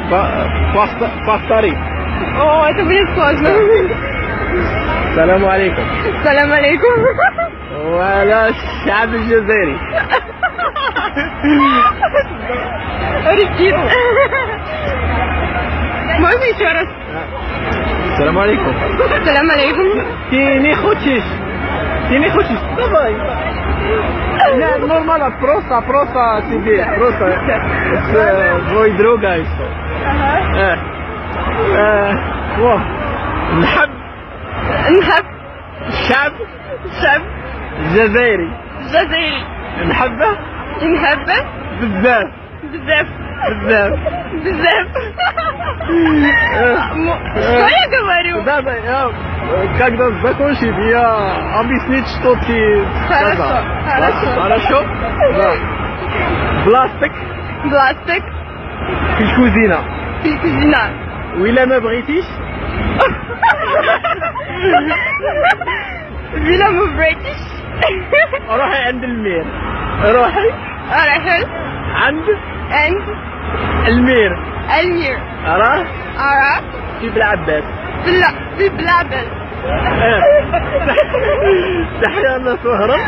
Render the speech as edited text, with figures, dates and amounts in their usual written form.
في الطريق. اوه это будет сложно. السلام عليكم. السلام عليكم. وعلى الشعب الجزائري. Рекит. Можно еще раз? السلام عليكم. السلام عليكم. Ти не хочеш? Давай. Не, нормально, просто тебе, просто твой друг и все. نحب الشعب الجزائري. نحبه بزاف. Что я говорю? Да, когда закончит, я объяснить, что ты сказал. Хорошо? Да. Пластик. في الكوزينة. وإلا ما بغيتيش وإلا ما بغيتيش روحي عند المير. روحي عند المير. أراه في بلعباس. في بلعباس. تحيا الله سهرة.